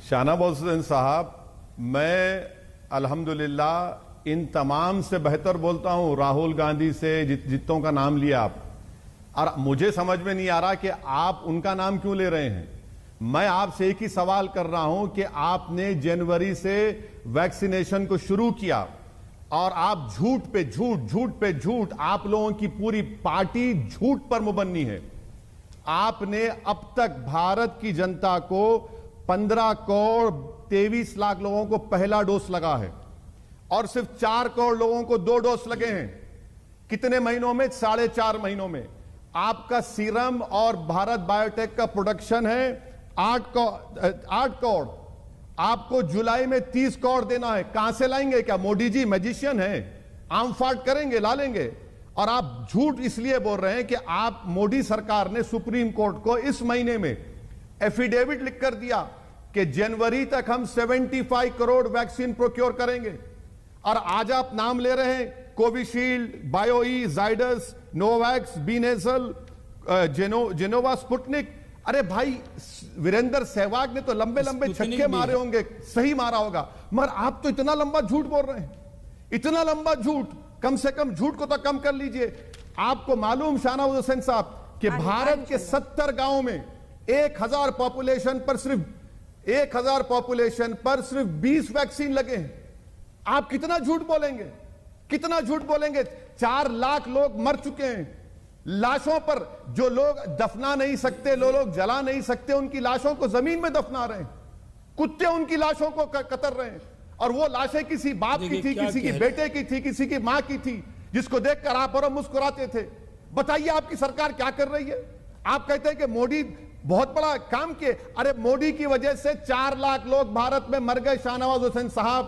शाहनवाज हुसैन साहब, मैं अल्हम्दुलिल्लाह इन तमाम से बेहतर बोलता हूं। राहुल गांधी से जितों का नाम लिया आप, और मुझे समझ में नहीं आ रहा कि आप उनका नाम क्यों ले रहे हैं। मैं आपसे एक ही सवाल कर रहा हूं कि आपने जनवरी से वैक्सीनेशन को शुरू किया और आप झूठ पे झूठ, आप लोगों की पूरी पार्टी झूठ पर मुबन्नी है। आपने अब तक भारत की जनता को 15 करोड़ 23 लाख लोगों को पहला डोज लगा है और सिर्फ 4 करोड़ लोगों को 2 डोज लगे हैं। कितने महीनों में? 4.5 महीनों में। आपका सीरम और भारत बायोटेक का प्रोडक्शन है 8 करोड़। आपको जुलाई में 30 करोड़ देना है। कहां से लाएंगे? क्या मोदी जी मैजिशियन है? आम फाट करेंगे, ला लेंगे। और आप झूठ इसलिए बोल रहे हैं कि आप, मोदी सरकार ने सुप्रीम कोर्ट को इस महीने में एफिडेविट लिखकर दिया कि जनवरी तक हम 75 करोड़ वैक्सीन प्रोक्योर करेंगे। और आज आप नाम ले रहे हैं कोविशील्ड, बायोई, जाइडस, नोवैक्स, बीनेजल, जेनोवा, स्पुतनिक। अरे भाई, वीरेंद्र सहवाग ने तो लंबे लंबे छक्के मारे होंगे, सही मारा होगा, मगर आप तो इतना लंबा झूठ बोल रहे हैं, इतना लंबा झूठ। कम से कम झूठ को तो कम कर लीजिए। आपको मालूम शाहनवाज हुसैन साहब कि भारत के 70 गांवों में 1000 पॉपुलेशन पर सिर्फ 20 वैक्सीन लगे हैं। आप कितना झूठ बोलेंगे, कितना झूठ बोलेंगे? 4 लाख लोग मर चुके हैं। लाशों पर जो लोग दफना नहीं सकते, लोग जला नहीं सकते, उनकी लाशों को जमीन में दफना रहे हैं। कुत्ते उनकी लाशों को कतर रहे हैं। और वो लाशें किसी बाप की थी, किसी की बेटे की थी, किसी की मां की थी, जिसको देखकर आप और मुस्कुराते थे। बताइए आपकी सरकार क्या कर रही है? आप कहते हैं कि मोदी बहुत बड़ा काम किए। अरे मोदी की वजह से 4 लाख लोग भारत में मर गए। शाहनवाज हुसैन साहब,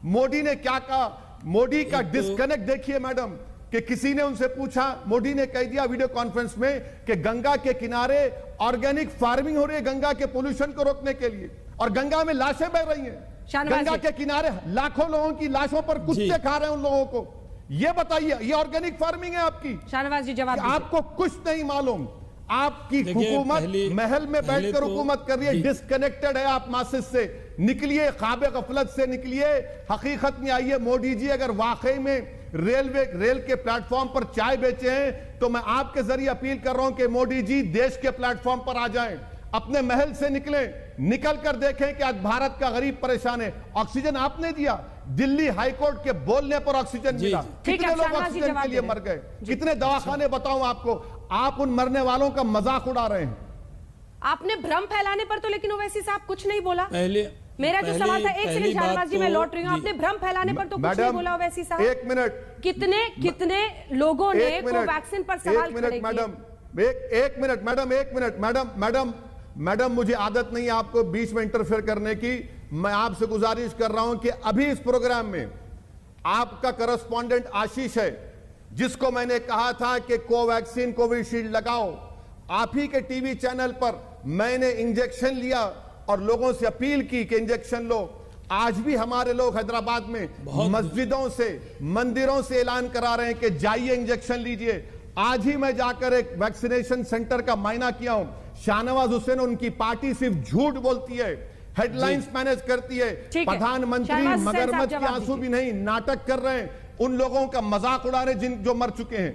मोदी ने क्या कहा? मोदी का डिस्कनेक्ट देखिए मैडम, कि किसी ने उनसे पूछा, मोदी ने कह दिया वीडियो कॉन्फ्रेंस में कि गंगा के किनारे ऑर्गेनिक फार्मिंग हो रही है गंगा के पोल्यूशन को रोकने के लिए, और गंगा में लाशें बह रही हैं। गंगा के किनारे लाखों लोगों की लाशों पर कुत्ते खा रहे हैं उन लोगों को। ये बताइए, ये ऑर्गेनिक फार्मिंग है आपकी? शाहनवाज जी जवाब दीजिए। आपको कुछ नहीं मालूम। आपकी हुकूमत महल में बैठकर हुकूमत कर रही है, डिस्कनेक्टेड है आप मासिस से। निकलिए, ख्वाब गफलत से निकलिए, हकीकत में आइए। मोदी जी अगर वाकई में रेल के प्लेटफॉर्म पर चाय बेचे हैं, तो मैं आपके जरिए अपील कर रहा हूं कि मोदी जी देश के प्लेटफॉर्म पर आ जाएं, अपने महल से निकल कर देखें कि आज भारत का गरीब परेशान है। ऑक्सीजन आपने दिया, दिल्ली हाईकोर्ट के बोलने पर ऑक्सीजन मिला। कितने लोग ऑक्सीजन के लिए मर गए, कितने दवाखाने बताऊं आपको। आप उन मरने वालों का मजाक उड़ा रहे हैं। आपने भ्रम फैलाने पर तो लेकिन ओवैसी साहब कुछ नहीं बोला। मेरा जो सवाल था, एक सेकंड शाहनवाज जी, मैं लौट रही हूँ। आपने भ्रम फैलाने पर तो कुछ नहीं बोला ओवैसी साहब। एक मिनट, कितने लोगों ने कोवैक्सीन पर सवाल खड़े किए? मैडम, मुझे आदत नहीं है आपको बीच में इंटरफेयर करने की। मैं आपसे गुजारिश कर रहा हूं कि अभी इस प्रोग्राम में आपका करस्पॉन्डेंट आशीष है, जिसको मैंने कहा था कि कोवैक्सीन, कोविशील्ड लगाओ। आप ही के टीवी चैनल पर मैंने इंजेक्शन लिया और लोगों से अपील की कि इंजेक्शन लो। आज भी हमारे लोग हैदराबाद में मस्जिदों से, मंदिरों से ऐलान करा रहे हैं कि जाइए इंजेक्शन लीजिए। आज ही मैं जाकर एक वैक्सीनेशन सेंटर का मायना किया हूं। शाहनवाज हुसैन, उनकी पार्टी सिर्फ झूठ बोलती है, हेडलाइंस मैनेज करती है। प्रधानमंत्री मगरमच्छ के आंसू भी नहीं, नाटक कर रहे हैं। उन लोगों का मजाक उड़ा रहे हैं जो मर चुके हैं।